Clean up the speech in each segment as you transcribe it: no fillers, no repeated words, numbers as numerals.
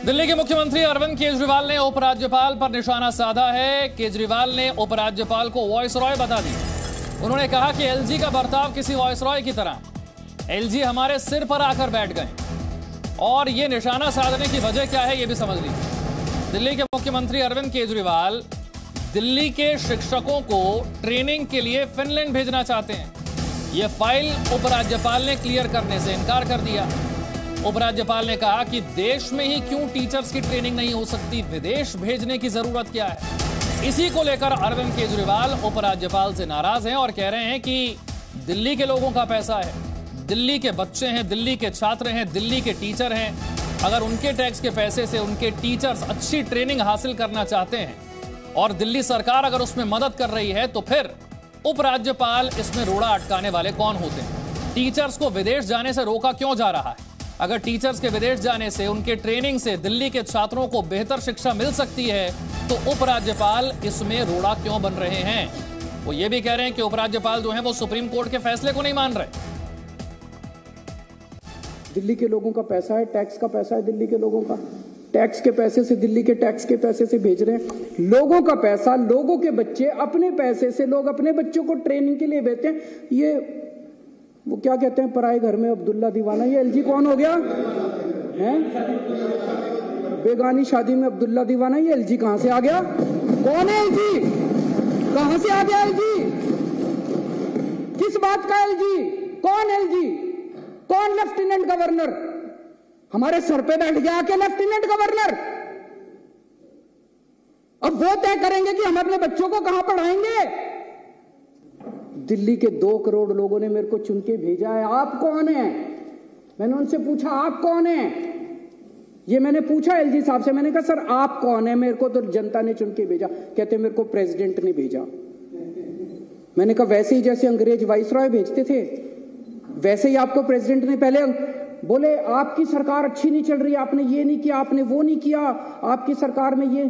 दिल्ली के मुख्यमंत्री अरविंद केजरीवाल ने उपराज्यपाल पर निशाना साधा है। केजरीवाल ने उपराज्यपाल को वॉइसरॉय बता दिया। उन्होंने कहा कि एलजी का बर्ताव किसी वॉइसरॉय की तरह। एलजी हमारे सिर पर आकर बैठ गए और ये निशाना साधने की वजह क्या है ये भी समझ लीजिए। दिल्ली के मुख्यमंत्री अरविंद केजरीवाल दिल्ली के शिक्षकों को ट्रेनिंग के लिए फिनलैंड भेजना चाहते हैं। यह फाइल उपराज्यपाल ने क्लियर करने से इनकार कर दिया। उपराज्यपाल ने कहा कि देश में ही क्यों टीचर्स की ट्रेनिंग नहीं हो सकती, विदेश भेजने की जरूरत क्या है। इसी को लेकर अरविंद केजरीवाल उपराज्यपाल से नाराज हैं और कह रहे हैं कि दिल्ली के लोगों का पैसा है, दिल्ली के बच्चे हैं, दिल्ली के छात्र हैं, दिल्ली के टीचर हैं। अगर उनके टैक्स के पैसे से उनके टीचर्स अच्छी ट्रेनिंग हासिल करना चाहते हैं और दिल्ली सरकार अगर उसमें मदद कर रही है तो फिर उपराज्यपाल इसमें रोड़ा अटकाने वाले कौन होते हैं। टीचर्स को विदेश जाने से रोका क्यों जा रहा है? अगर टीचर्स के विदेश जाने से, उनके ट्रेनिंग से दिल्ली के छात्रों को बेहतर शिक्षा मिल सकती है तो उपराज्यपाल इसमें रोड़ा क्यों बन रहे हैं? वो ये भी कह रहे हैं कि उपराज्यपाल जो हैं वो सुप्रीम कोर्ट के फैसले को नहीं मान रहे। दिल्ली के लोगों का पैसा है, टैक्स का पैसा है, दिल्ली के लोगों का टैक्स के पैसे से, दिल्ली के टैक्स के पैसे से भेज रहे हैं। लोगों का पैसा, लोगों के बच्चे, अपने पैसे से लोग अपने बच्चों को ट्रेनिंग के लिए भेजते हैं। ये वो क्या कहते हैं, पराए घर में अब्दुल्ला दीवाना। ये एलजी कौन हो गया है? बेगानी शादी में अब्दुल्ला दीवाना। ये एलजी कहां से आ गया? कौन है एलजी? कहां से आ गया एलजी? किस बात का एलजी? कौन एलजी? कौन लेफ्टिनेंट गवर्नर? हमारे सर पे बैठ गया आके लेफ्टिनेंट गवर्नर। अब वो तय करेंगे कि हम अपने बच्चों को कहां पढ़ाएंगे। दिल्ली के 2 करोड़ लोगों ने मेरे को चुन के भेजा है। आप कौन हैं? मैंने उनसे पूछा आप कौन हैं? ये मैंने पूछा एलजी साहब से। मैंने कहा सर आप कौन है? मेरे को तो जनता ने चुन के भेजा। कहते मेरे को प्रेसिडेंट ने भेजा। मैंने कहा वैसे ही जैसे अंग्रेज वाइसरॉय भेजते थे वैसे ही आपको प्रेसिडेंट ने पहले बोले आपकी सरकार अच्छी नहीं चल रही, आपने ये नहीं किया, आपने वो नहीं किया, आपकी सरकार में ये।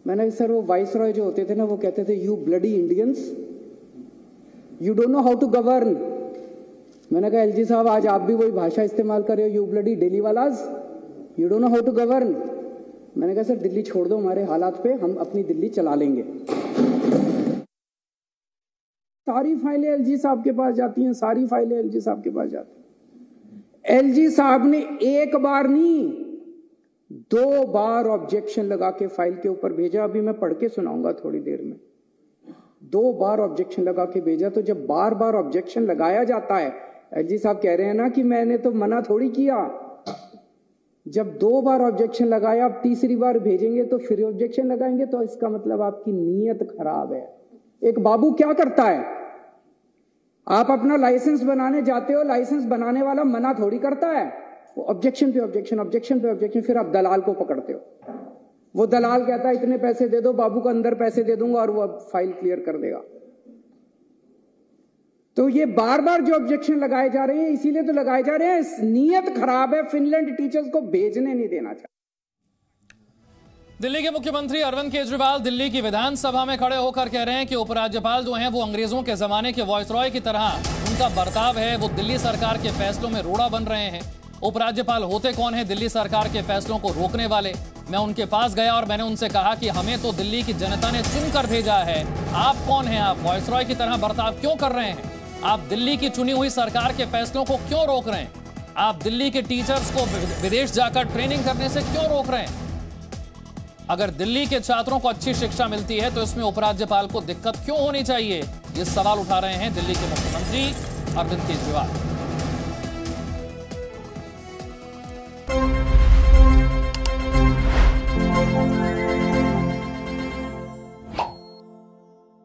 मैंने सर वो वाइसरॉय जो होते थे ना वो कहते थे you bloody Indians, you don't know how to govern. मैंने कहा एलजी साहब आज आप भी वही भाषा इस्तेमाल कर रहे हो, यू ब्लडी दिल्ली वालाज, you don't know how to govern. मैंने कहा सर दिल्ली छोड़ दो हमारे हालात पे, हम अपनी दिल्ली चला लेंगे। सारी फाइलें एलजी साहब के पास जाती हैं, सारी फाइलें एलजी साहब के पास जाती हैं। एलजी साहब ने एक बार नहीं 2 बार ऑब्जेक्शन लगा के फाइल के ऊपर भेजा। अभी मैं पढ़ के सुनाऊंगा थोड़ी देर में। 2 बार ऑब्जेक्शन लगा के भेजा। तो जब बार बार ऑब्जेक्शन लगाया जाता है, एलजी साहब कह रहे हैं ना कि मैंने तो मना थोड़ी किया। जब 2 बार ऑब्जेक्शन लगाया, अब तीसरी बार भेजेंगे तो फिर ऑब्जेक्शन लगाएंगे, तो इसका मतलब आपकी नीयत खराब है। एक बाबू क्या करता है, आप अपना लाइसेंस बनाने जाते हो, लाइसेंस बनाने वाला मना थोड़ी करता है, वो ऑब्जेक्शन पे ऑब्जेक्शन, ऑब्जेक्शन पे ऑब्जेक्शन, फिर आप दलाल को पकड़ते हो। वो दलाल कहता है इतने पैसे दे दो, बाबू को अंदर पैसे दे दूंगा और वो फाइल क्लियर कर देगा। तो ये बार बार जो ऑब्जेक्शन लगाए जा रहे हैं इसीलिए तो लगाए जा रहे हैं, नीयत खराब है, फिनलैंड टीचर्स को भेजने नहीं देना चाहिए। दिल्ली के मुख्यमंत्री अरविंद केजरीवाल दिल्ली की विधानसभा में खड़े होकर कह रहे हैं कि उपराज्यपाल जो हैं वो अंग्रेजों के जमाने के वॉइसरॉय की तरह उनका बर्ताव है, वो दिल्ली सरकार के फैसलों में रोड़ा बन रहे हैं। उपराज्यपाल होते कौन है दिल्ली सरकार के फैसलों को रोकने वाले? मैं उनके पास गया और मैंने उनसे कहा कि हमें तो दिल्ली की जनता ने चुनकर भेजा है, आप कौन हैं? आप वॉइसरॉय की तरह बर्ताव क्यों कर रहे हैं? आप दिल्ली की चुनी हुई सरकार के फैसलों को क्यों रोक रहे हैं? आप दिल्ली के टीचर्स को विदेश जाकर ट्रेनिंग करने से क्यों रोक रहे हैं? अगर दिल्ली के छात्रों को अच्छी शिक्षा मिलती है तो इसमें उपराज्यपाल को दिक्कत क्यों होनी चाहिए? ये सवाल उठा रहे हैं दिल्ली के मुख्यमंत्री अरविंद केजरीवाल।